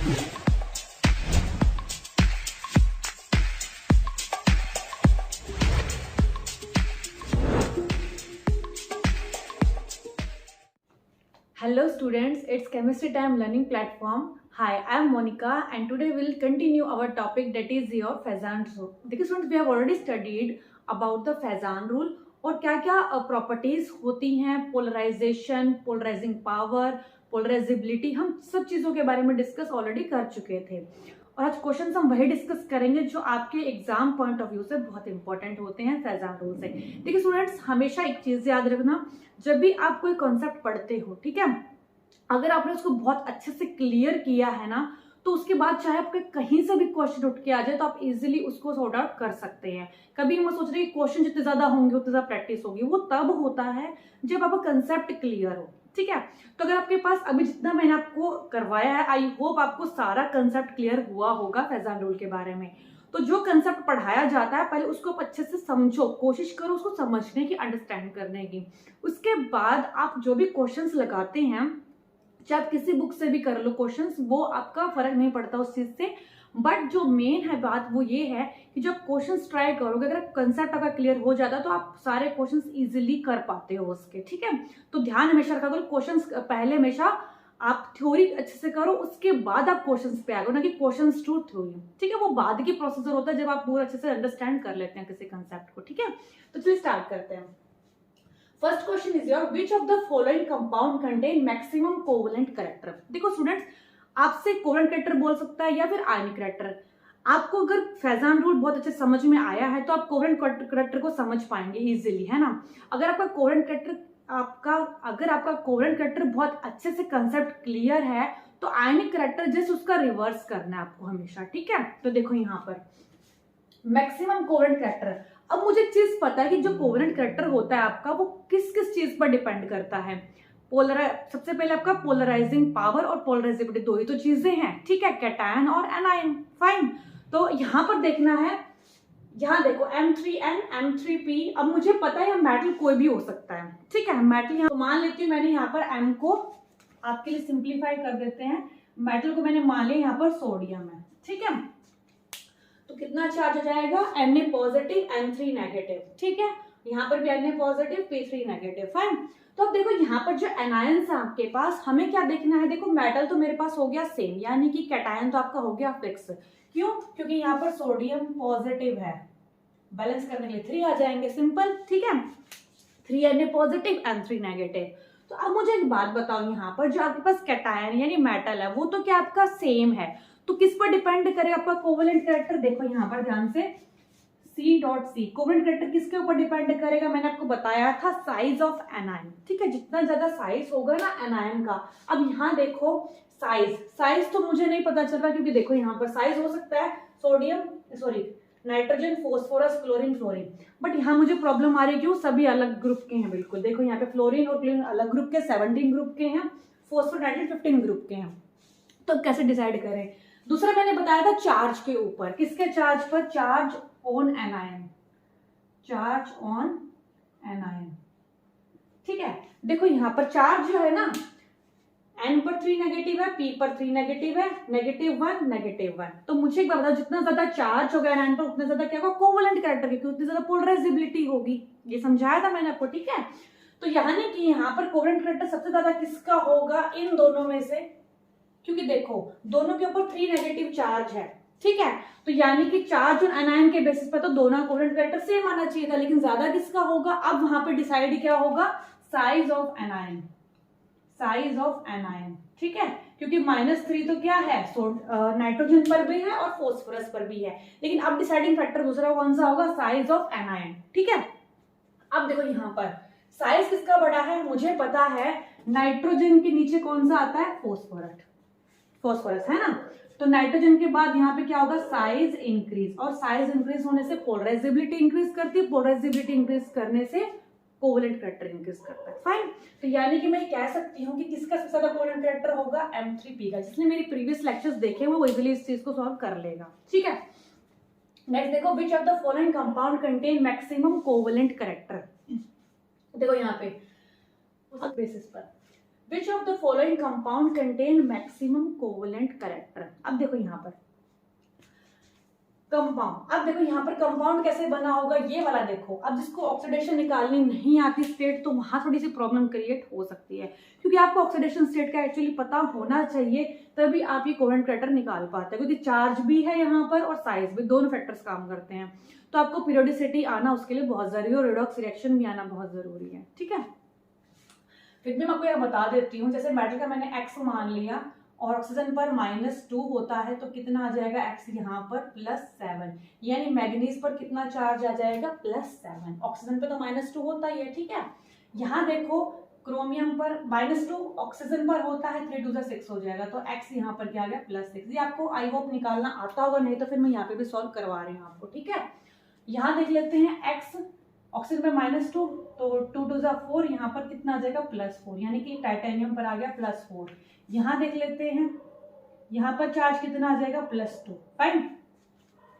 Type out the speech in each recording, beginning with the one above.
Hello students, it's Chemistry Time Learning Platform. Hi, I am Monica and today we'll continue our topic that is your Fezan rule. देखिए students, we have already studied about the Fezan rule और क्या क्या properties होती हैं, polarisation, polarising power, polarisability, हम सब चीज़ों के बारे में डिस्कस ऑलरेडी कर चुके थे। और आज क्वेश्चन हम वही डिस्कस करेंगे जो आपके एग्जाम पॉइंट ऑफ व्यू से बहुत इंपॉर्टेंट होते हैं फेजान रूल से। देखिए स्टूडेंट्स, हमेशा एक चीज याद रखना, जब भी आप कोई कॉन्सेप्ट पढ़ते हो, ठीक है, अगर आपने उसको बहुत अच्छे से क्लियर किया है ना, तो उसके बाद चाहे आपके कहीं से भी क्वेश्चन उठ के आ जाए तो आप इजीली उसको सॉर्ट आउट कर सकते हैं। कभी मैं सोच रही क्वेश्चन जितने ज्यादा होंगे उतनी ज्यादा प्रैक्टिस होगी, वो तब होता है जब आपका कंसेप्ट क्लियर हो, ठीक है। तो अगर आपके पास अभी जितना मैंने आपको करवाया है, आई होप आपको सारा कंसेप्ट क्लियर हुआ होगा फेजान रूल के बारे में। तो जो कंसेप्ट पढ़ाया जाता है पहले उसको आप अच्छे से समझो, कोशिश करो उसको समझने की, अंडरस्टैंड करने की। उसके बाद आप जो भी क्वेश्चंस लगाते हैं, चाहे आप किसी बुक से भी कर लो क्वेश्चंस, वो आपका फर्क नहीं पड़ता उस चीज से। बट जो मेन है बात वो ये है कि जब क्वेश्चंस ट्राई करोगे, अगर कंसेप्ट आपका क्लियर हो जाता है तो आप सारे क्वेश्चंस इजीली कर पाते हो उसके, ठीक है। तो ध्यान हमेशा रखा करो, क्वेश्चंस पहले हमेशा आप थ्योरी अच्छे से करो, उसके बाद आप क्वेश्चंस पे आ गो, ना कि क्वेश्चंस टू थ्योरी, ठीक है। वो बाद की प्रोसीजर होता है जब आप पूरा अच्छे से अंडरस्टैंड कर लेते हैं किसी कंसेप्ट को, ठीक है। तो चलिए स्टार्ट करते हैं। First question is your, which of the following compound contain maximum covalent character. देखो स्टूडेंट्स, आपसे कोवेलेंट कैरेक्टर बोल सकता है या फिर आयनिक कैरेक्टर। आपको अगर फेजान रूल बहुत अच्छे समझ में आया है तो आप कोवेलेंट कैरेक्टर को समझ पाएंगे इजीली, है ना। अगर आपका कोवेलेंट कैरेक्टर अगर आपका कोवेलेंट कैरेक्टर बहुत अच्छे से कंसेप्ट क्लियर है तो आयनिक कैरेक्टर जस्ट उसका रिवर्स करना है आपको हमेशा, ठीक है। तो देखो यहाँ पर मैक्सिमम कोवेलेंट कैरेक्टर। अब मुझे एक चीज पता है कि जो कोवेलेंट कैरेक्टर होता है आपका वो किस किस चीज पर डिपेंड करता है। सबसे पहले आपका पोलराइजिंग पावर और पोलराइजिबिलिटी, दो ही तो चीजें हैं, ठीक है, कैटायन और एनायन, फाइन। तो यहाँ पर देखना है, यहाँ देखो M3N M3P। अब मुझे पता है मेटल कोई भी हो सकता है, ठीक है। मेटल यहाँ मान लेती हूँ मैंने, यहाँ पर M को आपके लिए सिंप्लीफाई कर देते हैं, मेटल को मैंने मान लिया यहाँ पर सोडियम है, ठीक है। तो कितना चार्ज हो जाएगा, Na पॉजिटिव N3 नेगेटिव, ठीक है। यहाँ पर भी Na positive P3 negative, fine. तो अब देखो यहाँ पर जो एनायंस है आपके पास, हमें क्या देखना है, देखो मेटल तो मेरे पास हो गया सेम, यानी कि कैटायन तो आपका हो गया फिक्स। क्यों? क्योंकि यहाँ पर सोडियम पॉजिटिव है, बैलेंस करने के लिए 3 आ जाएंगे, सिंपल, ठीक है। 3 Na पॉजिटिव N3 नेगेटिव। तो अब मुझे एक बात बताओ, यहाँ पर जो आपके पास कैटायन यानी मेटल है वो तो क्या आपका सेम है, तो किस पर डिपेंड करेगा आपका कोवेलेंट कैरेक्टर। देखो यहाँ पर ध्यान से, C.C कोवेलेंट कैरेक्टर किसके ऊपर डिपेंड करेगा, मैंने आपको बताया था साइज ऑफ एनायन, ठीक है। जितना ज्यादा साइज होगा ना एनायन का। अब यहाँ देखो साइज तो मुझे नहीं पता चल रहा, क्योंकि देखो यहाँ पर साइज हो सकता है nitrogen, phosphorus, chlorine, fluorine, but यहाँ मुझे प्रॉब्लम आ रही है, क्यों, सभी अलग ग्रुप के हैं बिल्कुल। देखो यहाँ पे फ्लोरीन और क्लोरीन अलग ग्रुप के, 17 ग्रुप के हैं, फोस्फोर, नाइट्रोजन 15 ग्रुप के हैं। तो कैसे डिसाइड करें। दूसरा मैंने बताया था चार्ज के ऊपर, किसके चार्ज पर, charge on anion, charge on anion, ठीक है। देखो यहाँ पर चार्ज जो है ना, N पर 3 नेगेटिव है, P पर 3 नेगेटिव है, -1 -1। तो मुझे एक बात बताओ, जितना ज्यादा चार्ज होगा एनायन पर उतना ज्यादा क्या होगा, कोवेलेंट कैरेक्टर, क्योंकि उतनी ज्यादा पोलराइजिबिलिटी होगी। ये समझाया था मैंने आपको, ठीक है। तो यानी कि यहाँ पर कोवेलेंट कैरेक्टर सबसे ज्यादा किसका होगा, इन दोनों में से, क्योंकि देखो दोनों के ऊपर 3 नेगेटिव चार्ज है, ठीक है। तो यानी कि चार्ज और एनायन के बेसिस पर तो दोनों कोवेलेंट कैरेक्टर सेम आना चाहिए था, लेकिन ज्यादा किसका होगा। अब वहां पे डिसाइड क्या होगा, size of anion, size of anion, ठीक है। क्योंकि -3 तो क्या है, नाइट्रोजन पर भी है और फोस्फोरस पर भी है, लेकिन अब डिसाइडिंग फैक्टर दूसरा कौन सा होगा, साइज ऑफ एनायन, ठीक है। अब देखो यहाँ पर साइज किसका बड़ा है, मुझे पता है नाइट्रोजन के नीचे कौन सा आता है, फोस्फोरस, है ना। तो नाइट्रोजन के बाद यहाँ पे क्या होगा, साइज इंक्रीज, और साइज इंक्रीज होने से पोलराइजिबिलिटी इंक्रीज करती है, पोलराइजिबिलिटी इंक्रीज करने से कोवेलेंट कैरेक्टर इंक्रीज करता है, फाइन। तो यानी कि मैं कह सकती हूँ कि किसका सबसे ज्यादा कोवेलेंट कैरेक्टर होगा, M3P का। जिसने मेरी प्रीवियस लेक्चर्स देखे वो इजीली इस चीज को सॉल्व कर लेगा, ठीक है। नेक्स्ट देखो, which of the following compound contain maximum covalent character. देखो यहाँ पे बेसिस पर विच of the following compound contain maximum covalent character. अब देखो यहाँ पर कंपाउंड, अब देखो यहाँ पर कंपाउंड कैसे बना होगा, ये वाला देखो। अब जिसको ऑक्सीडेशन निकालनी नहीं आती स्टेट, तो वहां थोड़ी सी प्रॉब्लम क्रिएट हो सकती है, क्योंकि आपको ऑक्सीडेशन स्टेट का एक्चुअली पता होना चाहिए, तभी आप ये कोवेलेंट कैरेक्टर निकाल पाते हैं, क्योंकि चार्ज भी है यहाँ पर और साइज भी, दोनों फैक्टर्स काम करते हैं। तो आपको पीरियोडिसिटी आना उसके लिए बहुत जरूरी है और रेडॉक्स रिएक्शन भी आना बहुत जरूरी है, ठीक है। फिर भी मैं आपको यह बता देती हूँ, जैसे मेटल का मैंने एक्स मान लिया और ऑक्सीजन पर -2 होता है, तो कितना आ जाएगा एक्स यहाँ पर +7, यानी मैग्नीज पर कितना चार्ज आ जाएगा +7। ऑक्सीजन पे तो -2 होता ही है, ठीक है। यहाँ देखो क्रोमियम पर -2 ऑक्सीजन पर होता है, 3 2 6 हो जाएगा, तो एक्स यहाँ पर क्या आ गया +6। ये आपको आई होप निकालना आता होगा, नहीं तो फिर मैं यहाँ पे भी सॉल्व करवा रही हूँ आपको, ठीक है। यहाँ देख लेते हैं एक्स, ऑक्सीजन पे -2, तो 2 2 4, यहाँ पर कितना आ जाएगा +4, यानी कि टाइटेनियम पर आ गया +4। यहाँ देख लेते हैं, यहाँ पर चार्ज कितना आ जाएगा +2, फाइन।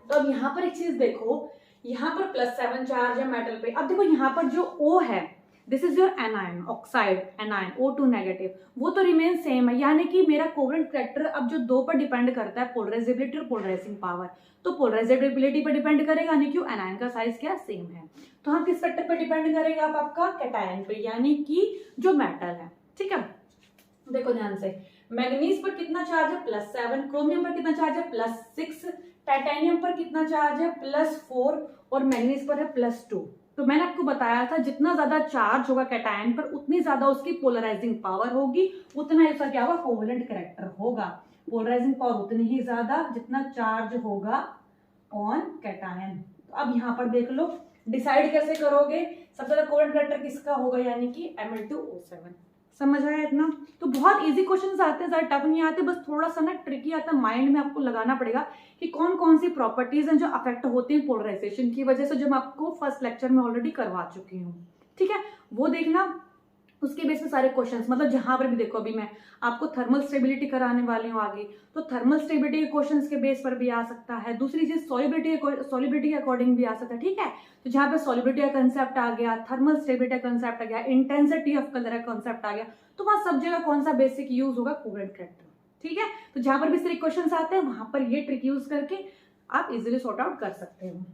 तो अब यहाँ पर एक चीज देखो, यहाँ पर +7 चार्ज है मेटल पे। अब देखो यहाँ पर जो O है, this is your anion, oxide anion, O2 negative, वो तो रिमेन सेम है, यानी कि मेरा कोवेलेंट कैरेक्टर अब जो दो पर डिपेंड करता है, पोलराइजेबिलिटी और पोलराइजिंग पावर, तो पोलराइजेबिलिटी पर डिपेंड करेगा, यानी कि एनायन का साइज क्या सेम है। तो हम किस फैक्टर पर डिपेंड करेगा, आप आपका कैटायन पे, यानी कि जो मेटल है, ठीक है। देखो ध्यान से, मैग्नीज पर कितना चार्ज है +7, क्रोमियम पर कितना चार्ज है +6, टाइटेनियम पर कितना चार्ज है +4 और मैग्नीज पर है +2। तो मैंने आपको बताया था जितना ज्यादा चार्ज होगा कैटायन पर, उतनी ज्यादा उसकी पोलराइजिंग पावर होगी, उतना ही उसका क्या होगा कोवेलेंट कैरेक्टर होगा। पोलराइजिंग पावर उतनी ही ज्यादा जितना चार्ज होगा ऑन कैटायन। तो अब यहाँ पर देख लो, डिसाइड कैसे करोगे, सबसे ज्यादा कोवेलेंट कैरेक्टर किसका होगा, यानी कि Ml2O7। समझ आया इतना? तो बहुत इजी क्वेश्चंस आते हैं, ज्यादा टफ नहीं आते, बस थोड़ा सा ना ट्रिकी आता है, माइंड में आपको लगाना पड़ेगा कि कौन कौन सी प्रॉपर्टीज हैं जो अफेक्ट होती हैं पोलराइजेशन की वजह से, जो मैं आपको फर्स्ट लेक्चर में ऑलरेडी करवा चुकी हूँ, ठीक है। वो देखना, उसके बेस पे सारे क्वेश्चंस, मतलब जहां पर भी देखो, अभी मैं आपको थर्मल स्टेबिलिटी कराने वाली हूँ आगे, तो थर्मल स्टेबिलिटी के क्वेश्चंस के बेस पर भी आ सकता है। दूसरी चीज सॉलिबिलिटी के अकॉर्डिंग भी आ सकता है, ठीक है। तो जहां पे सॉलिबिलिटी का कंसेप्ट आ गया, थर्मल स्टेबिलिटी का कंसेप्ट आ गया, इंटेंसिटी ऑफ कलर का कंसेप्ट आ गया, तो वहां सब जगह कौन सा बेसिक यूज होगा, कोवेलेंट कैरेक्टर, ठीक है। तो जहां पर भी इस तरह क्वेश्चन आते हैं, वहां पर ये ट्रिक यूज करके आप इजिली सॉर्ट आउट कर सकते हो।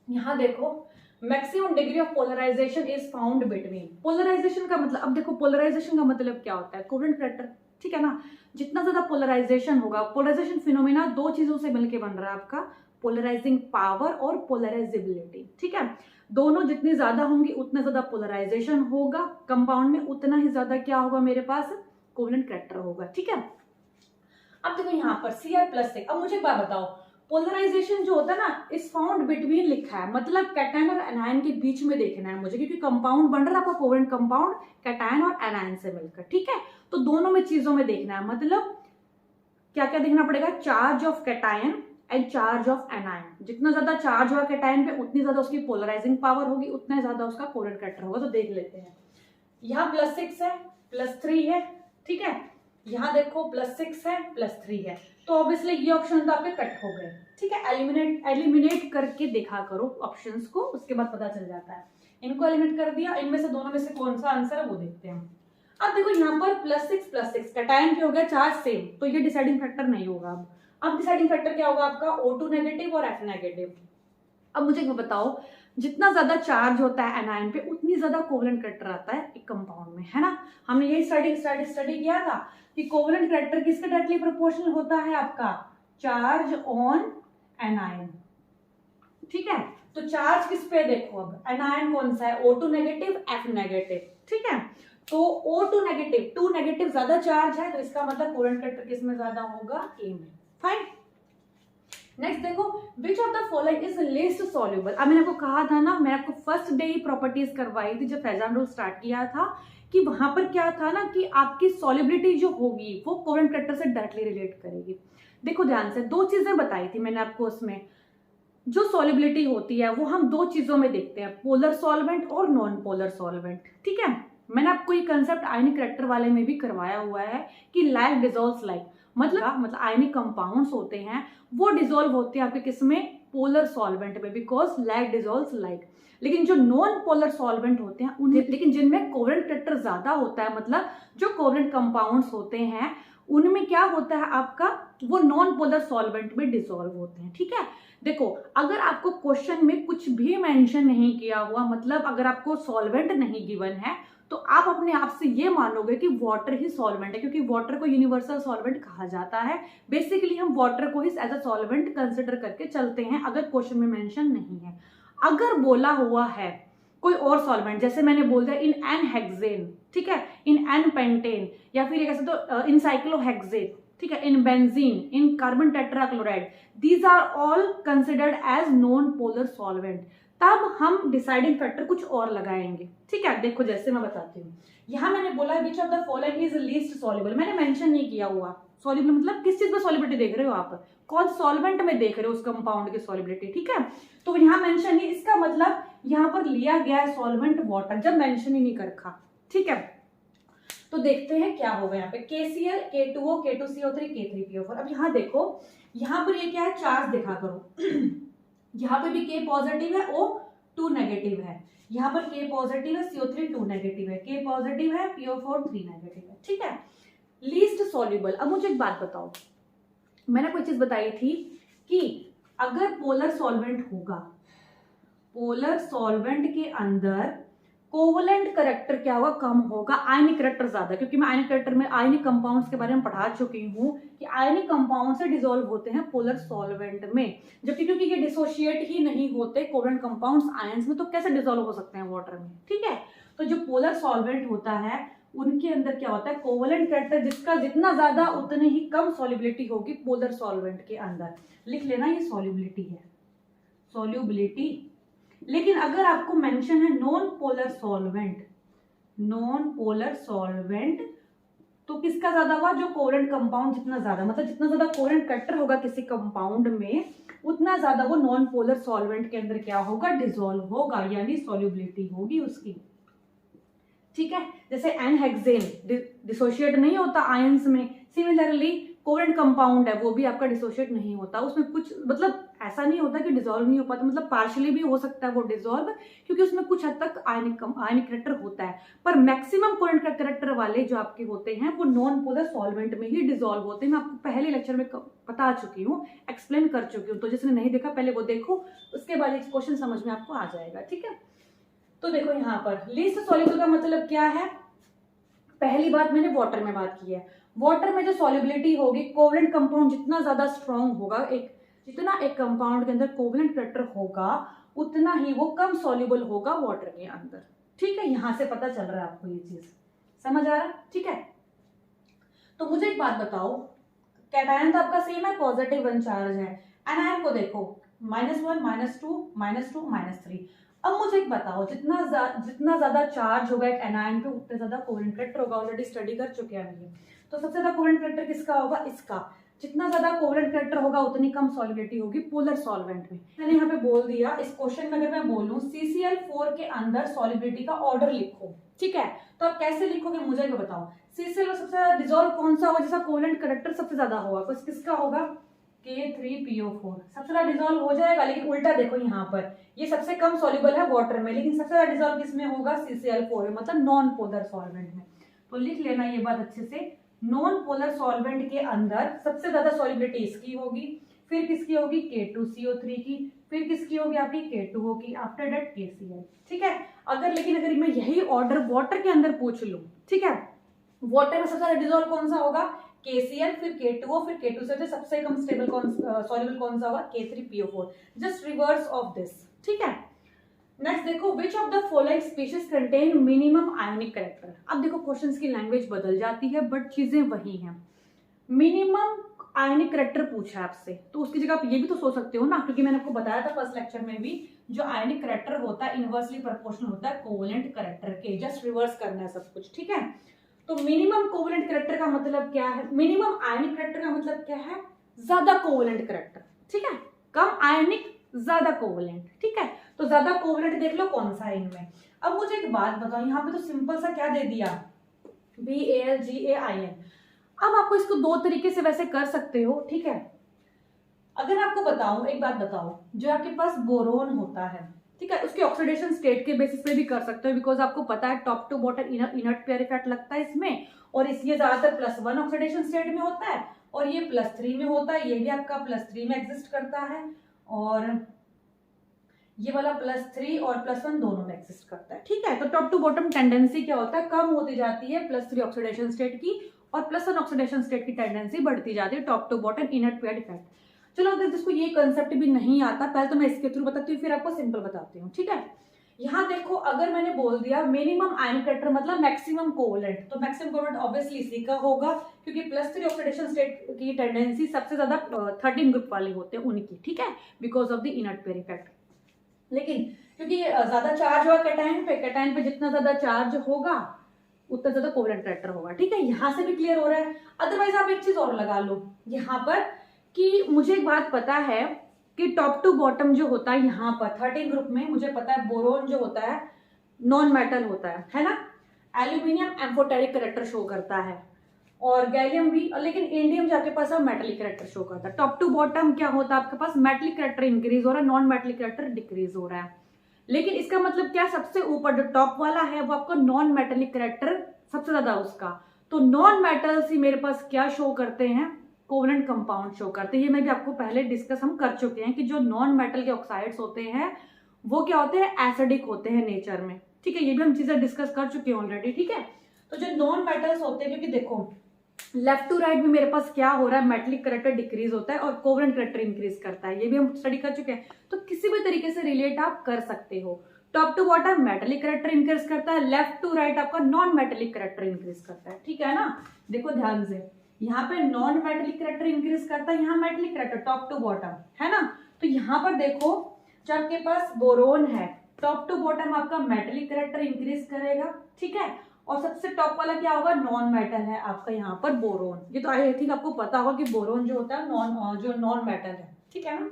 यहाँ देखो, maximum degree of polarisation is found between, polarisation का मतलब, अब देखो पोलराइजेशन का मतलब क्या होता है, कोवेलेंट कैरेक्टर, ठीक है ना। जितना ज्यादा पोलराइजेशन होगा, पोलराइजेशन फिनोमेना दो चीजों से मिलकर बन रहा है आपका, पोलराइजिंग पावर और पोलराइजेबिलिटी, ठीक है। दोनों जितनी ज्यादा होंगी उतना ज्यादा पोलराइजेशन होगा कंपाउंड में, उतना ही ज्यादा क्या होगा मेरे पास कोवेलेंट कैरेक्टर होगा, ठीक है। अब देखो यहाँ पर Cr+6, अब मुझे एक बात बताओ, पोलराइजेशन जो होता है ना, इज फाउंड बिटवीन लिखा है, मतलब कैटायन और एनायन के बीच में देखना है मुझे, क्योंकि कंपाउंड बन रहा है आपका कोवेलेंट कंपाउंड कैटायन और एनायन से मिलकर, ठीक है। तो दोनों में चीजों में देखना है, मतलब क्या क्या देखना पड़ेगा, charge of cation and charge of anion. जितना ज्यादा चार्ज होगा कैटायन पे, उतनी ज्यादा उसकी पोलराइजिंग पावर होगी, उतना ज्यादा उसका कोवेलेंट कैरेक्टर होगा। तो देख लेते हैं, यहाँ +6 है, +3 है, ठीक है। यहाँ देखो +6 है, +3 है, तो ऑब्वियसली ये ऑप्शन तो आपके कट हो गए, ठीक है। एलिमिनेट करके देखा करो ऑप्शंस को, उसके बाद पता चल जाता है। इनको एलिमिनेट कर दिया, इनमें से दोनों में से कौन सा आंसर है वो देखते हैं। अब देखो यहाँ पर +6 कैटायन पे हो गया चार्ज सेम, तो ये डिसाइडिंग फैक्टर नहीं होगा। अब डिसाइडिंग फैक्टर क्या होगा आपका, O2 नेगेटिव और F नेगेटिव। अब मुझे बताओ, जितना ज्यादा चार्ज होता है एनायन पे, उतनी ज्यादा कोवेलेंट कैरेक्टर आता है एक कंपाउंड में, है ना। हमने यही स्टडी किया था कि कोवेलेंट कैरेक्टर किसके डायरेक्टली प्रोपोर्शनल होता है, आपका चार्ज ऑन एनायन, ठीक है। तो चार्ज किस पे देखो, अब एनायन कौन सा है, O2 नेगेटिव, F नेगेटिव, ठीक है। तो O2 नेगेटिव, 2 नेगेटिव ज्यादा चार्ज है, तो इसका मतलब कोवेलेंट कैरेक्टर किसमें ज्यादा होगा, A में, फाइन। नेक्स्ट देखो, which of the following is least soluble. अब मैंने आपको कहा था ना, मैंने आपको फर्स्ट डे ही प्रॉपर्टीज करवाई थी जब फेजान रूल स्टार्ट किया था, कि वहां पर क्या था ना, कि आपकी सॉल्युबिलिटी जो होगी वो कोवेलेंट कैरेक्टर से डायरेक्टली रिलेट करेगी। देखो ध्यान से, दो चीजें बताई थी मैंने आपको, उसमें जो सॉल्युबिलिटी होती है वो हम दो चीजों में देखते हैं, पोलर सॉल्वेंट और नॉन पोलर सॉल्वेंट, ठीक है। मैंने आपको ये कंसेप्ट आयनिक कैरेक्टर वाले में भी करवाया हुआ है कि लाइक डिसॉल्व्स लाइक, मतलब आयनिक कंपाउंड्स होते हैं वो डिसॉल्व होते हैं आपके किसमें, पोलर सॉल्वेंट में, बिकॉज लाइट डिजोल्व्स लाइट। लेकिन जो नॉन पोलर सॉल्वेंट होते हैं उन्हें, लेकिन जिनमें कोवेलेंट कैरेक्टर ज्यादा होता है, मतलब जो कोवेलेंट कंपाउंड्स होते हैं उनमें क्या होता है आपका, वो नॉन पोलर सॉल्वेंट में डिसॉल्व होते हैं। ठीक है, देखो अगर आपको क्वेश्चन में कुछ भी मेंशन नहीं किया हुआ, मतलब अगर आपको सॉल्वेंट नहीं गिवन है, तो आप अपने आप से ये मानोगे कि वाटर ही सॉल्वेंट है, क्योंकि वाटर को यूनिवर्सल सॉल्वेंट कहा जाता है। बेसिकली हम वाटर को ही एज अ सॉल्वेंट कंसिडर करके चलते हैं अगर क्वेश्चन में मेंशन नहीं है। अगर बोला हुआ है कोई और सॉल्वेंट, जैसे मैंने बोल दिया इन एन हेक्सेन, ठीक है, इन एन पेंटेन, या फिर कैसे तो इन साइक्लोहेक्सेन, ठीक है, in benzene, in carbon tetrachloride, these are all considered as non polar solvent. तब हम डिसाइडिंग फैक्टर कुछ और लगाएंगे। ठीक है, देखो जैसे मैं बताती हूँ, यहाँ मैंने बोला विच of the following is least soluble, मैंने मेंशन नहीं किया हुआ। सॉल्युबल मतलब किस चीज में सॉल्युबिलिटी देख रहे हो आप, कौन सॉल्वेंट में देख रहे हो उस कंपाउंड की सॉल्युबिलिटी। ठीक है, तो यहाँ मेंशन नहीं, इसका मतलब यहाँ पर लिया गया है सॉल्वेंट वाटर, जब मेंशन ही नहीं कर रखा। ठीक है, तो देखते हैं क्या होगा यहाँ पे, KCl, K2O, K2CO3, K3PO4। अब यहाँ देखो, यहाँ पर ये क्या है, चार्ज देखा करो यहाँ पे भी K पॉजिटिव है, O2 नेगेटिव है, यहाँ पर K पॉजिटिव है, CO3 2 नेगेटिव है, K पॉजिटिव है, PO4 3 नेगेटिव है। ठीक है, लीस्ट सॉल्युबल। अब मुझे एक बात बताओ, मैंने कोई चीज बताई थी कि अगर पोलर सॉल्वेंट होगा, पोलर सॉल्वेंट के अंदर कोवलेंट करेक्टर क्या होगा, कम होगा, आयनिक करेक्टर ज्यादा, क्योंकि मैं आयनिक करेक्टर में आयनिक कंपाउंड्स के बारे में पढ़ा चुकी हूँ कि आयनिक कंपाउंड से डिसॉल्व होते हैं पोलर सॉल्वेंट में, जबकि क्योंकि ये डिसोशिएट ही नहीं होते कोवलेंट कंपाउंड्स आयंस में, तो कैसे डिसॉल्व हो सकते हैं वाटर में। ठीक है, तो जो पोलर सॉल्वेंट होता है उनके अंदर क्या होता है, कोवलेंट करेक्टर जिसका जितना ज्यादा उतनी ही कम सॉल्युबिलिटी होगी पोलर सॉल्वेंट के अंदर। लिख लेना, ये सॉल्युबिलिटी है, सॉल्युबिलिटी। लेकिन अगर आपको मेंशन है non polar solvent, non polar solvent, तो किसका ज्यादा हुआ, जो कोवलेंट कंपाउंड जितना ज्यादा, मतलब जितना ज्यादा कोवलेंट करेक्टर होगा किसी कंपाउंड में, उतना ज्यादा वो नॉन पोलर सॉल्वेंट के अंदर क्या होगा, डिसॉल्व होगा, यानी सॉल्युबिलिटी होगी उसकी। ठीक है, जैसे एन हेक्सेन डिसोशिएट नहीं होता आयंस में, सिमिलरली कोवलेंट कंपाउंड है वो भी आपका डिसोशिएट नहीं होता, उसमें कुछ मतलब ऐसा नहीं होता कि डिसॉल्व नहीं हो पाता, मतलब पार्शियली भी हो सकता है वो डिसॉल्व, क्योंकि उसमें कुछ हद तक आयनिक करेक्टर होता है, पर मैक्सिमम कोवलेंट करेक्टर वाले जो आपके होते हैं वो नॉन पोलर सॉल्वेंट में ही डिसॉल्व होते हैं। मैं आपको पहले लेक्चर में बता चुकी हूँ, एक्सप्लेन कर चुकी हूँ, तो जिसने नहीं देखा पहले वो देखो, उसके बाद एक क्वेश्चन समझ में आपको आ जाएगा। ठीक है, तो देखो यहाँ पर लीस्ट सॉल्युबल का मतलब क्या है, पहली बात मैंने वाटर में बात की है, वाटर में जो सॉल्युबिलिटी होगी, कोवलेंट कंपाउंड जितना ज्यादा स्ट्रॉन्ग होगा, जितना एक कंपाउंड के अंदर कोवलेंट करेक्टर होगा उतना ही वो कम सॉल्युबल होगा वाटर के अंदर। ठीक है, यहां से पता चल रहा है आपको, ये चीज समझ आ रहा है। ठीक है, तो मुझे एक बात बताओ, कैटायन तो आपका सेम है, पॉजिटिव 1 चार्ज है, एनायन को देखो -1 -2 -2 -3। अब मुझे एक बताओ, जितना ज्यादा चार्ज होगा एक एनायन पे उतना ज्यादा कोवलेंट करेक्टर होगा, ऑलरेडी स्टडी कर चुके हैं हम ये, तो सबसे ज्यादा कोवलेंट करेक्टर किसका होगा, इसका। जितना ज्यादा कोवलेंट करेक्टर होगा उतनी कम सॉल्युबिलिटी होगी पोलर सॉल्वेंट में। मैंने यहाँ पे बोल दिया, इस क्वेश्चन में अगर मैं बोलूं CCl4 के अंदर सॉल्युबिलिटी का ऑर्डर लिखो, ठीक है, तो आप कैसे लिखोगे मुझे भी बताओ। CCl में सबसे ज्यादा डिसॉल्व कौन सा होगा, जिसका कोवलेंट करेक्टर सबसे ज्यादा होगा, तो किसका होगा, K3PO4 सबसे ज्यादा डिसॉल्व हो जाएगा। लेकिन उल्टा देखो, यहाँ पर ये सबसे कम सॉल्युबल है वाटर में, लेकिन सबसे ज्यादा डिसॉल्व किसमें होगा, CCl4 में, मतलब नॉन पोलर सॉल्वेंट में। तो लिख लेना ये बात अच्छे से, नॉन पोलर सॉल्वेंट के अंदर सबसे ज्यादा सॉल्युबिलिटी इसकी होगी, फिर किसकी होगी, K2CO3 की, फिर किसकी होगी आपकी, K2O की, आफ्टर दैट KCl। ठीक है, अगर मैं यही ऑर्डर वाटर के अंदर पूछ लूं, ठीक है, वाटर में सबसे ज्यादा डिसॉल्व कौन सा होगा, KCl, फिर K2O, फिर K2CO3, सबसे कम स्टेबल सॉल्युबल कौन सा होगा, K3PO4, just reverse of this. ठीक है, नेक्स्ट देखो, which of the following species contain minimum ionic character. अब देखो क्वेश्चंस की लैंग्वेज बदल जाती है बट चीजें वही हैं। मिनिमम आयनिक करेक्टर पूछा है आपसे, तो उसकी जगह आप ये भी तो सोच सकते हो ना, क्योंकि मैंने आपको बताया था फर्स्ट लेक्चर में भी, जो आयनिक करेक्टर होता है इनवर्सली प्रोपोर्शनल होता है कोवलेंट करेक्टर के, जस्ट रिवर्स करना है सब कुछ। ठीक है, तो मिनिमम कोवलेंट करेक्टर का मतलब क्या है, मिनिमम आयनिक करेक्टर का मतलब क्या है, ज्यादा कोवलेंट करेक्टर। ठीक है, कम आयनिक ज्यादा कोवलेंट। ठीक है, तो ज्यादा कोवलेंट देख लो कौन सा है इनमें। अब मुझे एक बात बताओ, यहाँ पे तो सिंपल सा क्या दे दिया, BALGAIN। अब आपको इसको दो तरीके से वैसे कर सकते हो। ठीक है, अगर आपको बताऊं, एक बात बताओ, जो आपके पास बोरोन होता है, ठीक है, उसके ऑक्सीडेशन स्टेट के बेसिस पे भी कर सकते हो, बिकॉज आपको पता है top to bottom inert pair effect लगता है इसमें, और इसलिए ज्यादातर +1 ऑक्सीडेशन स्टेट में होता है, और ये +3 में होता है, ये भी आपका +3 में एग्जिस्ट करता है, और ये वाला +3 और +1 दोनों में एग्जिस्ट करता है, ठीक है। तो टॉप टू बॉटम टेंडेंसी क्या होता है, कम होती जाती है +3 ऑक्सीडेशन स्टेट की, और +1 ऑक्सीडेशन स्टेट की टेंडेंसी बढ़ती जाती है top to bottom inert pair effect. चलो अगर जिसको ये कंसेप्ट भी नहीं आता, पहले तो मैं इसके थ्रू बताती हूँ, फिर आपको सिंपल बताती हूँ, ठीक है। यहाँ देखो, अगर मैंने बोल दिया मिनिमम आयन करेक्टर मतलब मैक्सिमम कोवलेंट, तो मैक्सिमम कोवलेंट ऑब्वियसली इसी का होगा, क्योंकि +3 ऑक्सीडेशन स्टेट की टेंडेंसी सबसे ज्यादा 13 ग्रुप वाले होते हैं उनकी, ठीक है, because of the inert pair effect. लेकिन क्योंकि ज्यादा चार्ज होगा कैटायन पे जितना ज्यादा चार्ज होगा उतना ज्यादा कोवलेंट करेक्टर होगा, ठीक है। यहाँ से भी क्लियर हो रहा है। अदरवाइज आप एक चीज और लगा लो यहाँ पर, कि मुझे एक बात पता है कि टॉप टू बॉटम जो होता है यहाँ पर 13 ग्रुप में, मुझे पता है बोरोन जो होता है नॉन मेटल होता है ना, एल्यूमिनियम एम्फोटेरिक करेक्टर शो करता है, और गैलियम भी, लेकिन इंडियम जाके पास मेटलिक करेक्टर शो करता है। टॉप टू बॉटम क्या होता है आपके पास, मेटलिक करेक्टर इंक्रीज हो रहा है, नॉन मेटलिक करेक्टर डिक्रीज हो रहा है। लेकिन इसका मतलब क्या, सबसे ऊपर जो टॉप वाला है वो आपको नॉन मेटलिक करेक्टर सबसे ज्यादा उसका, तो नॉन मेटल्स ही मेरे पास क्या शो करते हैं, कोवलेंट कंपाउंड शो करते हैं। ये मैं भी आपको पहले डिस्कस हम कर चुके हैं कि जो नॉन मेटल के ऑक्साइड्स होते हैं वो क्या होते हैं, एसिडिक होते हैं नेचर में, ठीक है। ये भी हम चीजें डिस्कस कर चुके हैं ऑलरेडी, ठीक है। तो जो नॉन मेटल्स होते हैं, क्योंकि देखो लेफ्ट टू राइट में मेरे पास क्या हो रहा है, मेटलिक करेक्टर डिक्रीज होता है और कोवलेंट करेक्टर इंक्रीज करता है, ये भी हम स्टडी कर चुके हैं। तो किसी भी तरीके से रिलेट आप कर सकते हो, top to bottom metallic character increase करता है, लेफ्ट टू राइट आपका नॉन मेटलिक करेक्टर इंक्रीज करता है, ठीक है ना। देखो ध्यान से, यहाँ पे नॉन मेटलिक करेक्टर इंक्रीज करता है, यहाँ metallic character top to bottom, है ना। तो यहाँ पर देखो, जब आपके पास बोरोन है, टॉप टू बॉटम आपका मेटलिक करेक्टर इंक्रीज करेगा, ठीक है, और सबसे टॉप वाला क्या होगा, नॉन मेटल है आपका यहाँ पर बोरोन। ये तो आई थिंक आपको पता होगा कि बोरोन जो होता है नॉन मेटल है, ठीक है ना,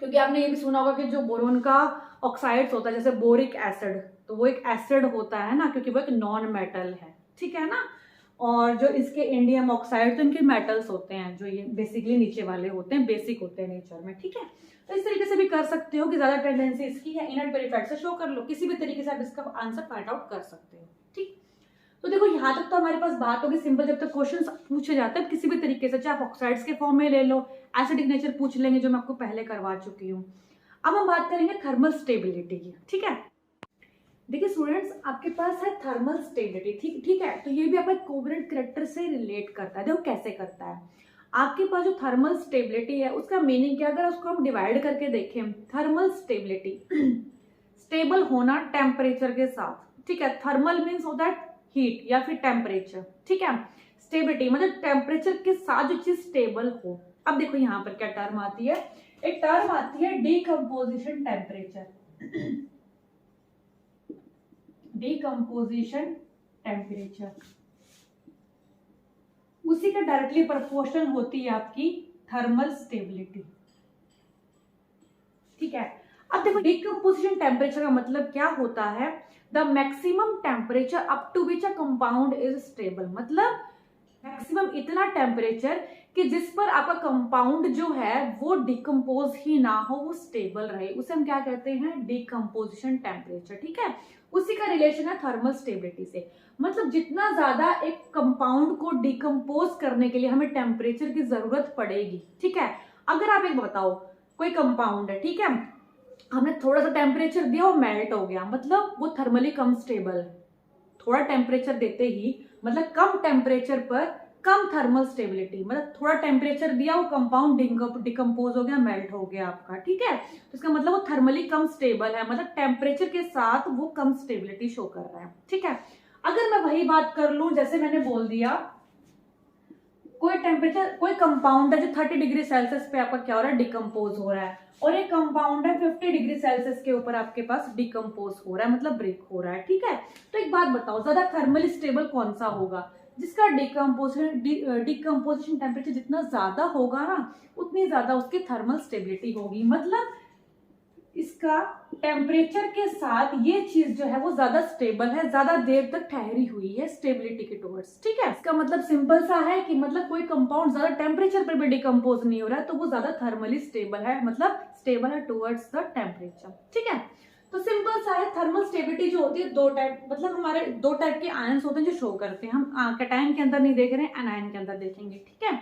क्योंकि आपने ये भी सुना होगा कि जो बोरोन का ऑक्साइड्स होता है जैसे बोरिक एसिड, तो वो एक एसिड होता है ना, क्योंकि वो एक नॉन मेटल है, ठीक है ना। और जो इसके इंडियम ऑक्साइड, तो इनके मेटल्स होते हैं, जो ये बेसिकली नीचे वाले होते हैं, बेसिक होते हैं नेचर में, ठीक है। तो इस तरीके से भी कर सकते हो कि ज्यादा टेंडेंसी इसकी है, इनर्ट पेयर इफेक्ट से शो कर लो, किसी भी तरीके से आप इसका आंसर फाइंड आउट कर सकते हो, ठीक। तो देखो यहाँ तक तो हमारे पास बात होगी सिंपल, जब तक क्वेश्चंस पूछे जाते हैं किसी भी तरीके से, चाहे आप ऑक्साइड्स के फॉर्म में ले लो, एसिडिक नेचर पूछ लेंगे जो मैं आपको पहले करवा चुकी हूँ। अब हम बात करेंगे थर्मल स्टेबिलिटी की, ठीक है। देखिए स्टूडेंट्स, आपके पास है थर्मल स्टेबिलिटी, ठीक है, तो ये भी आपका कोवलेंट करेक्टर से रिलेट करता है। देखो कैसे करता है, आपके पास जो थर्मल स्टेबिलिटी है उसका मीनिंग क्या, अगर उसको हम डिवाइड करके देखें, थर्मल स्टेबिलिटी स्टेबल होना टेम्परेचर के साथ, ठीक है। थर्मल मीन्स होता है हीट या फिर टेम्परेचर, ठीक है। स्टेबिलिटी मतलब टेम्परेचर के साथ जो चीज स्टेबल हो। अब देखो यहाँ पर क्या टर्म आती है, एक टर्म आती है डीकम्पोजिशन टेम्परेचर, डीकम्पोजिशन टेम्परेचर, उसी का डायरेक्टली प्रोपोर्शनल होती है आपकी थर्मल स्टेबिलिटी, ठीक है। अब देखो डीकम्पोजिशन टेम्परेचर का मतलब क्या होता है, the maximum temperature up to which a compound is stable, मतलब मैक्सिमम इतना टेम्परेचर कि जिस पर आपका कंपाउंड जो है वो डिकम्पोज ही ना हो, वो स्टेबल रहे, उसे हम क्या कहते हैं, डीकम्पोजिशन टेम्परेचर, ठीक है। उसी का रिलेशन है थर्मल स्टेबिलिटी से, मतलब जितना ज्यादा एक कंपाउंड को डिकम्पोज करने के लिए हमें टेम्परेचर की जरूरत पड़ेगी, ठीक है। अगर आप एक बताओ, कोई कंपाउंड है, ठीक है, हमने थोड़ा सा टेम्परेचर दिया वो मेल्ट हो गया, मतलब वो थर्मली कम स्टेबल है। थोड़ा टेम्परेचर देते ही मतलब कम टेम्परेचर पर कम थर्मल स्टेबिलिटी, मतलब थोड़ा टेम्परेचर दिया वो कंपाउंड डिकम्पोज हो गया, मेल्ट हो गया आपका, ठीक है। तो इसका मतलब वो थर्मली कम स्टेबल है, मतलब टेम्परेचर के साथ वो कम स्टेबिलिटी शो कर रहा है, ठीक है। अगर मैं वही बात कर लूं, जैसे मैंने बोल दिया कोई टेम्परेचर, कोई कंपाउंड है जो 30 डिग्री सेल्सियस पे आपका क्या हो रहा है, डिकम्पोज हो रहा है, और एक कंपाउंड है 50 डिग्री सेल्सियस के ऊपर आपके पास डिकम्पोज हो रहा है, मतलब ब्रेक हो रहा है, ठीक है। तो एक बात बताओ, ज्यादा थर्मली स्टेबल कौन सा होगा, जिसका डिकम्पोजिशन टेम्परेचर जितना ज्यादा होगा ना, उतनी ज्यादा उसकी थर्मल स्टेबिलिटी होगी। मतलब इसका टेम्परेचर के साथ ये चीज जो है वो ज्यादा स्टेबल है, ज्यादा देर तक ठहरी हुई है स्टेबिलिटी के टुवर्ड्स। ठीक है, इसका मतलब सिंपल सा है कि मतलब कोई कंपाउंड ज्यादा टेम्परेचर पर भी डिकम्पोज नहीं हो रहा है तो वो ज्यादा थर्मली स्टेबल है, मतलब स्टेबल है टुवर्ड्स द टेम्परेचर। ठीक है, तो सिंपल सा है। थर्मल स्टेबिलिटी जो होती है दो टाइप, मतलब हमारे दो टाइप के आयंस होते हैं जो शो करते हैं। हम कैटायन के अंदर नहीं देख रहे हैं, एनायन के अंदर देखेंगे। ठीक है,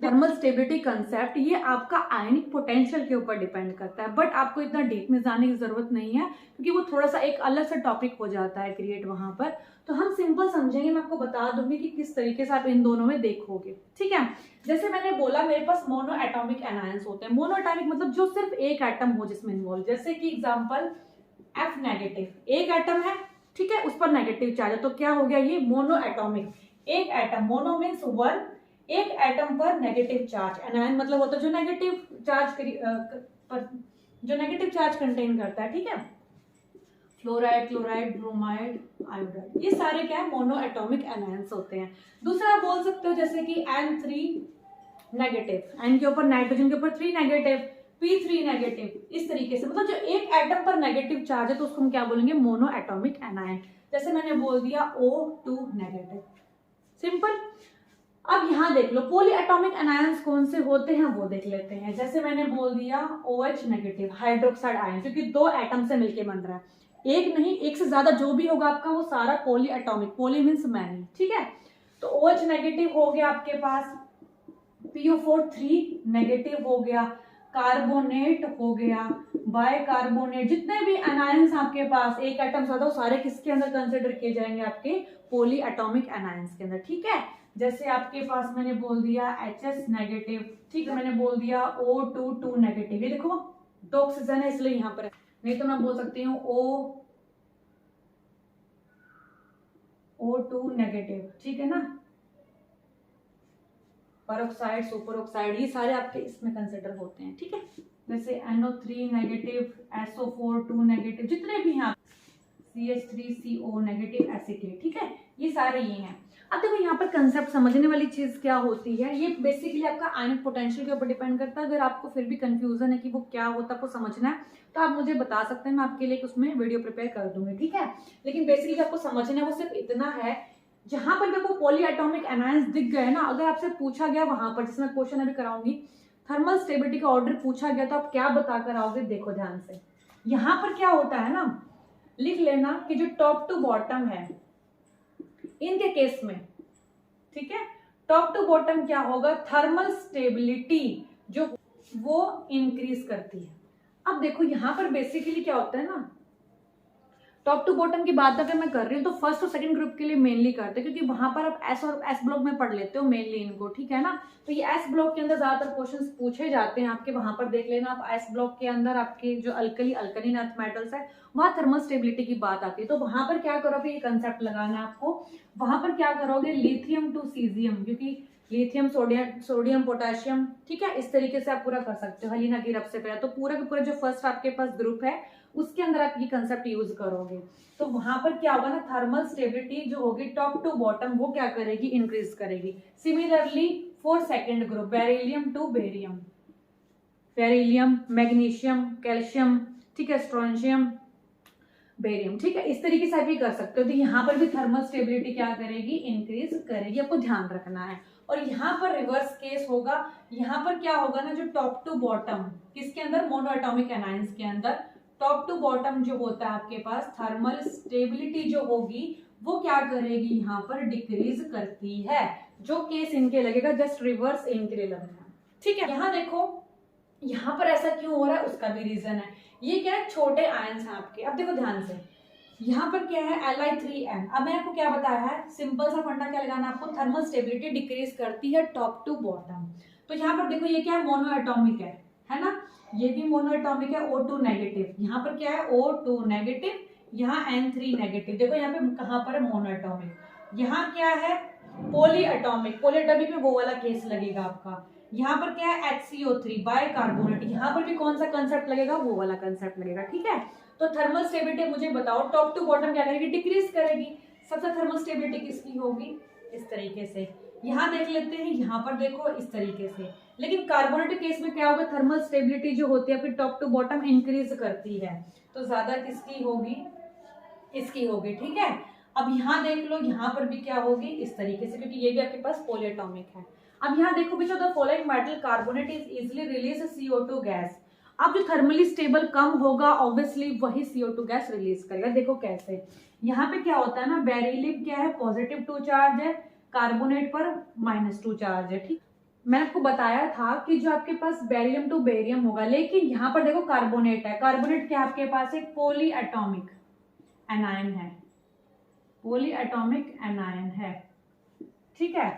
थर्मल स्टेबिलिटी कंसेप्ट ये आपका आयनिक पोटेंशियल के ऊपर डिपेंड करता है, बट आपको इतना डीप में जाने की जरूरत नहीं है क्योंकि वो थोड़ा सा एक अलग सा टॉपिक हो जाता है क्रिएट वहां पर। तो हम सिंपल समझेंगे, मैं आपको बता दूंगी कि किस तरीके से आप इन दोनों में देखोगे। ठीक है, जैसे मैंने बोला मेरे पास मोनो एटॉमिक एनायंस होते हैं। मोनो एटॉमिक मतलब जो सिर्फ एक एटम हो जिसमें इन्वॉल्व, जैसे कि एग्जाम्पल F नेगेटिव, एक एटम है। ठीक है, उस पर नेगेटिव चार्ज है तो क्या हो गया ये मोनो एटॉमिक। एक एटम, मोनो मीन्स वन, एक एटम पर नेगेटिव चार्ज। एनायन मतलब होता है जो नेगेटिव चार्ज जो नेगेटिव चार्ज कंटेन करता है। ठीक है, फ्लोराइड, क्लोराइड, ब्रोमाइड, आयोडाइड, ये सारे क्या है मोनो एटॉमिक एनायंस होते हैं। दूसरा आप बोल सकते हो जैसे कि N3 नेगेटिव, N के ऊपर नाइट्रोजन के ऊपर 3 नेगेटिव, P3 नेगेटिव, इस तरीके से मतलब जो एक एटम पर नेगेटिव चार्ज है तो उसको हम क्या बोलेंगे मोनो एटॉमिक एनायन। जैसे मैंने बोल दिया O2 नेगेटिव, सिंपल। अब यहाँ देख लो पोली एटॉमिक एनायंस कौन से होते हैं वो देख लेते हैं। जैसे मैंने बोल दिया OH नेगेटिव हाइड्रोक्साइड आयन, क्योंकि दो एटम से मिलके बन रहा है, एक नहीं एक से ज्यादा जो भी होगा आपका वो सारा पोली एटॉमिक, पोली मीन्स मैनी। ठीक है, तो OH नेगेटिव हो गया आपके पास, PO4 3 नेगेटिव हो गया, कार्बोनेट हो गया, बाइकार्बोनेट, जितने भी एनायंस आपके पास एक एटम से वो सारे किसके अंदर कंसिडर किए जाएंगे आपके पोली एटॉमिक एनायंस के अंदर। ठीक है, जैसे आपके पास मैंने बोल दिया HS नेगेटिव, ठीक है, मैंने बोल दिया O2 नेगेटिव, ये देखो दो ऑक्सीजन है इसलिए यहाँ पर है, नहीं तो मैं बोल सकती हूँ O2 नेगेटिव। ठीक है ना, परऑक्साइड, सुपर ऑक्साइड, ये सारे आपके इसमें कंसिडर होते हैं। ठीक है, जैसे NO3 नेगेटिव, SO4 नेगेटिव, जितने भी हैं CH3CO नेगेटिव एसिटेट। ठीक है, ये सारे ये हैं। अब देखो यहाँ पर कंसेप्ट समझने वाली चीज क्या होती है, ये बेसिकली आपका आयनिक पोटेंशियल के ऊपर डिपेंड करता है। अगर आपको फिर भी कंफ्यूजन है कि वो क्या होता है आपको समझना है तो आप मुझे बता सकते हैं, मैं आपके लिए उसमें वीडियो प्रिपेयर कर दूंगी। ठीक है, लेकिन बेसिकली आपको समझना है वो सिर्फ इतना है, जहां पर देखो पॉली एटॉमिक एनायंस दिख गए ना, अगर आपसे पूछा गया वहां पर, जिसमें क्वेश्चन अभी कराऊंगी, थर्मल स्टेबिलिटी का ऑर्डर पूछा गया तो आप क्या बताकर आओगे, देखो ध्यान से। यहां पर क्या होता है ना, लिख लेना कि जो टॉप टू बॉटम है इनके केस में, ठीक है, टॉप टू बॉटम क्या होगा, थर्मल स्टेबिलिटी जो वो इंक्रीज करती है। अब देखो यहां पर बेसिकली क्या होता है ना, टॉप टू बॉटम की बात अगर मैं कर रही हूँ तो फर्स्ट और सेकंड ग्रुप के लिए मेनली करते हैं, क्योंकि वहां पर आप एस और एस ब्लॉक में पढ़ लेते हो मेनली इनको। ठीक है ना, तो ये एस ब्लॉक के अंदर ज्यादातर क्वेश्चंस पूछे जाते हैं आपके, वहां पर देख लेना आप। एस ब्लॉक के अंदर आपके जो अल्कलीन अर्थ मेटल्स है वहां थर्मल स्टेबिलिटी की बात आती है, तो वहां पर क्या करोगे, ये कंसेप्ट लगाना है आपको। वहां पर क्या करोगे, लिथियम टू सीजियम, क्योंकि लिथियम सोडियम पोटेशियम, ठीक है, इस तरीके से आप पूरा कर सकते हो हलीना की रफ से पहले। तो पूरा का पूरा जो फर्स्ट आपके पास ग्रुप है उसके अंदर आप ये कंसेप्ट यूज करोगे, तो वहां पर क्या होगा ना, थर्मल स्टेबिलिटी जो होगी टॉप टू बॉटम वो क्या करेगी, इंक्रीज करेगी। Similarly for second group, beryllium to barium, beryllium, magnesium, calcium, ठीक है, स्ट्रोंशियम, बेरियम, ठीक है, इस तरीके से आप ये कर सकते हो। तो यहाँ पर भी थर्मल स्टेबिलिटी क्या करेगी, इंक्रीज करेगी, आपको ध्यान रखना है। और यहाँ पर रिवर्स केस होगा, यहाँ पर क्या होगा ना, जो टॉप टू बॉटम किसके अंदर, मोनो एटॉमिक एनायंस के अंदर टॉप टू बॉटम जो होता है आपके पास, थर्मल स्टेबिलिटी जो होगी वो क्या करेगी, यहाँ पर डिक्रीज करती है। जो केस इनके लगेगा जस्ट रिवर्स इनके लिए लगना, ठीक है। यहाँ देखो यहाँ पर ऐसा क्यों हो रहा है उसका भी रीजन है, ये क्या है, छोटे आयंस हैं आपके। अब देखो ध्यान से, यहाँ पर क्या है, Li3n। अब मैंने आपको क्या बताया है, सिंपल सा फंडा क्या लगाना आपको, थर्मल स्टेबिलिटी डिक्रीज करती है टॉप टू बॉटम। तो यहाँ पर देखो ये क्या है, मोनो एटॉमिक है ना, ये भी मोनो एटॉमिक है, O2 नेगेटिव। यहाँ पर क्या है, O2 नेगेटिव, यहाँ N3 नेगेटिव। देखो यहाँ पे कहाँ पर है, मोनो एटॉमिक। यहाँ क्या है, पॉली एटॉमिक। पॉली एटॉमिक में वो वाला केस लगेगा आपका। यहाँ पर क्या है, HCO3 बाइकार्बोनेट। यहाँ पर भी कौन सा कंसेप्ट लगेगा, वो वाला कंसेप्ट लगेगा, ठीक है। तो थर्मल स्टेबिलिटी मुझे बताओ, टॉप टू बॉटम क्या करेगी, डिक्रीज करेगी। सबसे थर्मल स्टेबिलिटी किसकी होगी, इस तरीके से यहाँ देख लेते हैं, यहाँ पर देखो इस तरीके से। लेकिन कार्बोनेट केस में क्या होगा, थर्मल स्टेबिलिटी जो होती है फिर टॉप टू बॉटम इंक्रीज करती है, तो ज्यादा किसकी होगी, इसकी होगी। ठीक है, अब यहाँ देख लो, यहाँ पर भी क्या होगी, इस तरीके से, क्योंकि ये भी आपके पास पॉलीएटॉमिक है। अब यहाँ देखो, which of the following metal carbonate is easily release CO2 gas. अब जो थर्मली स्टेबल कम होगा ऑब्वियसली वही CO2 गैस रिलीज करेगा। देखो कैसे, यहाँ पे क्या होता है ना, बेरिलियम क्या है, +2 चार्ज है, कार्बोनेट पर -2 चार्ज है। ठीक, मैं आपको बताया था कि जो आपके पास बेरियम टू बेरियम होगा, लेकिन यहाँ पर देखो कार्बोनेट है, कार्बोनेट क्या आपके पास एक पॉली एटॉमिक एनायन है, पॉली एटॉमिक एनायन है। ठीक है,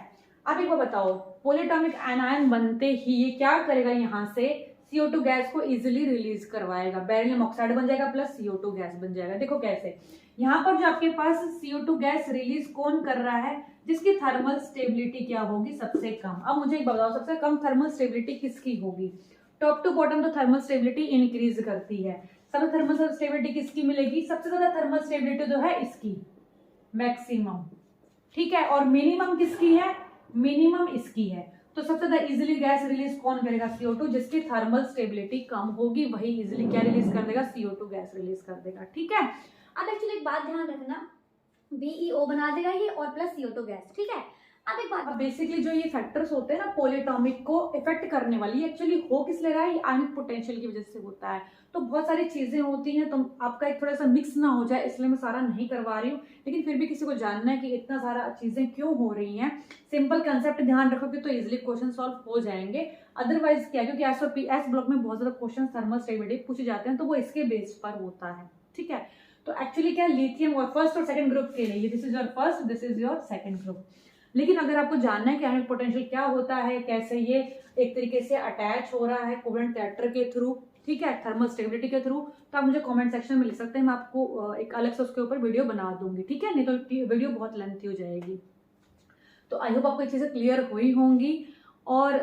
अब एक बार बताओ, पॉलीएटॉमिक एनायन बनते ही ये क्या करेगा, यहाँ से CO2 गैस को इजीली रिलीज करवाएगा, बेरिलियम ऑक्साइड बन जाएगा प्लस CO2 गैस बन जाएगा। देखो कैसे, यहाँ पर जो आपके पास CO2 गैस रिलीज कौन कर रहा है, जिसकी थर्मल स्टेबिलिटी क्या होगी, सबसे कम। अब मुझे एक बताओ, सबसे कम थर्मल स्टेबिलिटी किसकी होगी, टॉप टू बॉटम तो थर्मल स्टेबिलिटी इंक्रीज करती है, सबसे थर्मल स्टेबिलिटी किसकी मिलेगी, सबसे ज्यादा थर्मल स्टेबिलिटी जो है इसकी, मैक्सिमम। ठीक है, और मिनिमम किसकी है, मिनिमम इसकी है। तो सबसे ज्यादा इजीली गैस रिलीज कौन करेगा, CO2, जिसकी थर्मल स्टेबिलिटी कम होगी वही इजीली क्या रिलीज कर देगा, CO2 गैस रिलीज कर देगा। ठीक है, अब एक्चुअली एक बात ध्यान रखना, BeO बना देगा ये और प्लस CO2 गैस। ठीक है, अब एक बात, बेसिकली जो ये फैक्टर्स होते हैं ना पॉलीएटॉमिक को इफेक्ट करने वाली, एक्चुअली हो किस ले रहा है, आयनिक पोटेंशियल की वजह से होता है। तो बहुत सारी चीजें होती हैं, तो आपका एक थोड़ा सा मिक्स ना हो जाए इसलिए मैं सारा नहीं करवा रही हूँ, लेकिन फिर भी किसी को जानना है कि इतना सारा चीजें क्यों हो रही हैं, सिंपल कंसेप्ट ध्यान रखोगे तो इजिली क्वेश्चन सॉल्व हो जाएंगे। अदरवाइज क्या, क्योंकि एस ब्लॉक में बहुत ज्यादा क्वेश्चन थर्मल स्टेबिलिटी पूछे जाते हैं, तो वो इसके बेस पर होता है। ठीक है, तो एक्चुअली क्या, लिथियम और फर्स्ट और सेकंड ग्रुप के लिए, this is your first, this is your second group. लेकिन अगर आपको जानना है कि आयनिक पोटेंशियल क्या होता है, कैसे ये एक तरीके से अटैच हो रहा है कोवेलेंट कैरेक्टर के थ्रू, ठीक है, थर्मल स्टेबिलिटी के थ्रू, तो आप मुझे कमेंट सेक्शन में लिख सकते हैं, मैं आपको एक अलग से उसके ऊपर वीडियो बना दूंगी। ठीक है, नहीं तो वीडियो बहुत लेंथी हो जाएगी। तो आई होप आपको ये चीज़ें क्लियर हुई होंगी। और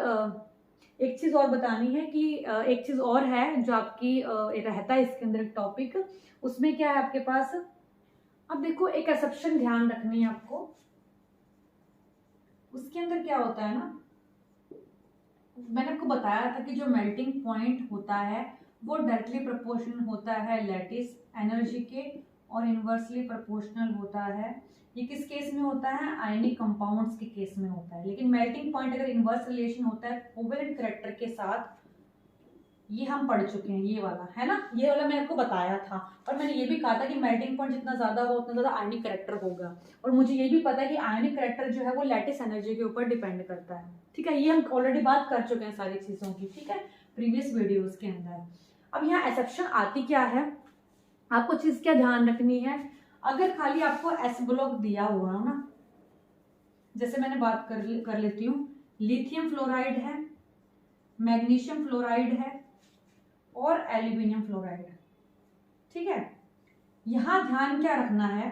एक चीज़ और बतानी है कि एक चीज़ और है जो आपकी रहता है इसके अंदर टॉपिक, उसमें क्या है आपके पास, अब देखो एक एक्सेप्शन ध्यान रखनी है आपको, उसके अंदर क्या होता है ना, मैंने आपको बताया था कि जो मेल्टिंग पॉइंट होता है वो डायरेक्टली प्रोपोर्शनल होता है लैटिस एनर्जी के, और इनवर्सली प्रोपोर्शनल होता है, ये किस केस में होता है, आयनिक कंपाउंड्स के केस में होता है। लेकिन मेल्टिंग पॉइंट अगर इनवर्स रिलेशन होता है कोवेलेंट कैरेक्टर के साथ, ये हम पढ़ चुके हैं, ये वाला है ना, ये वाला मैंने आपको बताया था। और मैंने ये भी कहा था कि मेल्टिंग पॉइंट जितना ज्यादा हो उतना ज्यादा आयनिक कैरेक्टर होगा, और मुझे ये भी पता है कि आयनिक कैरेक्टर जो है वो लैटिस एनर्जी के ऊपर डिपेंड करता है। ठीक है, ये हम ऑलरेडी बात कर चुके हैं सारी चीजों की, ठीक है, प्रीवियस वीडियोज के अंदर। अब यहाँ एक्सेप्शन आती क्या है, आपको चीज क्या ध्यान रखनी है, अगर खाली आपको एस ब्लॉक दिया हुआ है ना, जैसे मैंने बात कर लेती हूँ, लिथियम फ्लोराइड है, मैग्नीशियम फ्लोराइड है और एल्यूमिनियम फ्लोराइड, ठीक है, यहां ध्यान क्या रखना है,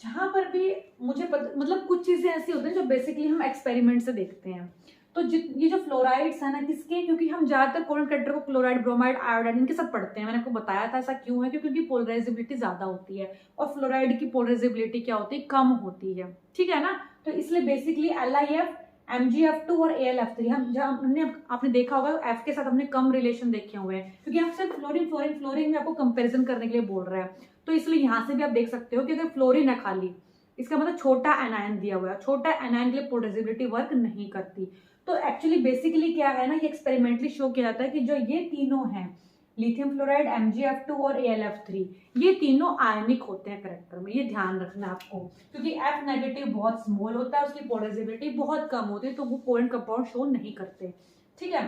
जहां पर भी मुझे मतलब कुछ चीजें ऐसी होती हैं जो बेसिकली हम एक्सपेरिमेंट से देखते हैं। तो ये जो फ्लोराइड्स है ना, किसके, क्योंकि हम ज्यादातर कोवेलेंट कैरेक्टर को क्लोराइड, ब्रोमाइड, आयोडाइड इनके साथ पढ़ते हैं, मैंने आपको बताया था ऐसा क्यों है, क्योंकि पोलराइजेबिलिटी ज्यादा होती है और फ्लोराइड की पोलराइजेबिलिटी क्या होती है, कम होती है। ठीक है ना, तो इसलिए बेसिकली LiF, MgF2 और AlF3, हम जब हमने आपने देखा होगा F के साथ हमने कम रिलेशन देखे हुए हैं, क्योंकि हम सिर्फ फ्लोरीन में आपको कंपैरिजन करने के लिए बोल रहे हैं। तो इसलिए यहाँ से भी आप देख सकते हो कि अगर फ्लोरीन है खाली, इसका मतलब छोटा एनायन दिया हुआ है, छोटा एनायन के लिए पोलराइजेबिलिटी वर्क नहीं करती। तो एक्चुअली बेसिकली क्या है ना, ये एक्सपेरिमेंटली शो किया जाता है कि जो ये तीनों हैं, लिथियम फ्लोराइड, MgF2 और AlF3, ये तीनों आयनिक होते हैं कैरेक्टर में, ये ध्यान रखना आपको, क्योंकि F नेगेटिव बहुत स्मॉल होता है, उसकी पोलराइजेबिलिटी बहुत कम होती है, तो वो कोवेलेंट कंपाउंड शो नहीं करते। ठीक है,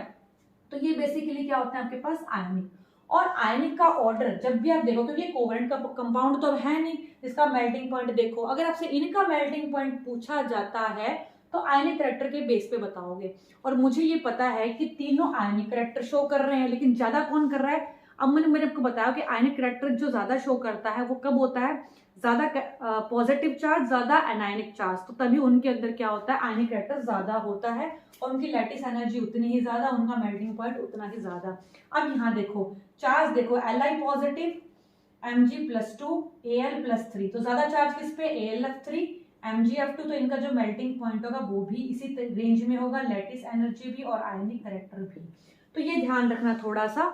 तो ये बेसिकली क्या होता है आपके पास, आयनिक। और आयनिक का ऑर्डर जब भी आप देखो, क्योंकि कोवेलेंट का कंपाउंड तो है नहीं जिसका मेल्टिंग पॉइंट देखो, अगर आपसे इनका मेल्टिंग पॉइंट पूछा जाता है तो आयनिक कैरेक्टर के बेस पे बताओगे। और मुझे ये पता है कि तीनों आयनिक कैरेक्टर शो कर रहे हैं, लेकिन ज्यादा कौन कर रहा है, अब मैंने आपको बताया कि आयनिक कैरेक्टर जो ज्यादा शो करता है वो कब होता है, ज्यादा पॉजिटिव चार्ज, ज्यादा एनायनिक चार्ज, तो तभी उनके अंदर क्या होता है, आयनिक कैरेक्टर ज्यादा होता है और उनकी लैटिस एनर्जी उतनी ही ज्यादा, उनका मेल्टिंग पॉइंट उतना ही ज्यादा। अब यहाँ देखो चार्ज देखो, Li पॉजिटिव, Mg+2, Al+3, तो ज्यादा चार्ज किस पे, AlF3, MgF2 तो इनका जो मेल्टिंग पॉइंट होगा वो भी इसी रेंज में होगा, लैटिस एनर्जी भी और आयनिक करेक्टर भी। तो ये ध्यान रखना थोड़ा सा,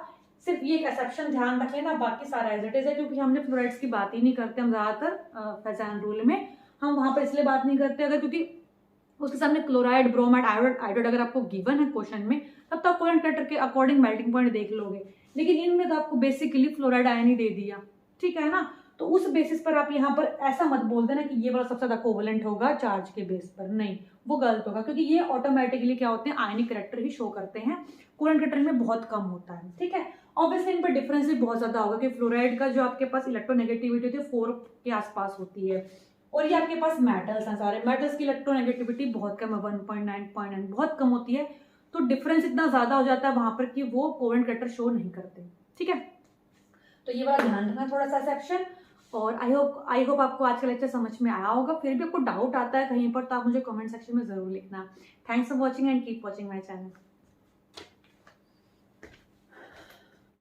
सिर्फ ये एक एक्सेप्शन ध्यान रख लेना, बाकी सारा एज इट इज है, क्योंकि हमने फ्लोराइड्स की बात ही नहीं करते हम ज्यादातर फेजान रूल में। हम वहां पर इसलिए बात नहीं करते अगर क्योंकि उसके सामने क्लोराइड, ब्रोमाइड, आयोडाइड अगर आपको गिवन है क्वेश्चन में, तब तो आप कोवेलेंट करेक्टर के अकॉर्डिंग मेल्टिंग पॉइंट देख लोगे, लेकिन इनमें तो आपको बेसिकली फ्लोराइड आयन ही दे दिया, ठीक है ना। तो उस बेसिस पर आप यहाँ पर ऐसा मत बोल देना कि ये वाला सबसे ज्यादा कोवेलेंट होगा चार्ज के बेस पर, नहीं, वो गलत होगा, क्योंकि ये ऑटोमेटिकली क्या होते हैं, आयनिक करेक्टर ही शो करते हैं, कोवेलेंट करेक्टर में बहुत कम होता है, ठीक है। ऑब्वियसली इन पर डिफरेंस भी बहुत ज्यादा होगा कि फ्लोराइड का जो आपके पास इलेक्ट्रोनेगेटिविटी होती है 4 के आसपास होती है, और ये आपके पास मेटल्स हैं, सारे मेटल्स की इलेक्ट्रोनेगेटिविटी बहुत कम है, 1.9 बहुत कम होती है। तो डिफरेंस इतना ज्यादा हो जाता है वहां पर कि वो कोवेलेंट करेक्टर शो नहीं करते, ठीक है। तो ये वाला ध्यान रखना थोड़ा सा सेक्शन। और आई होप आपको आज का लेक्चर समझ में आया होगा। फिर भी आपको डाउट आता है कहीं पर तो आप मुझे कमेंट सेक्शन में जरूर लिखना। Thanks for watching and keep watching my channel.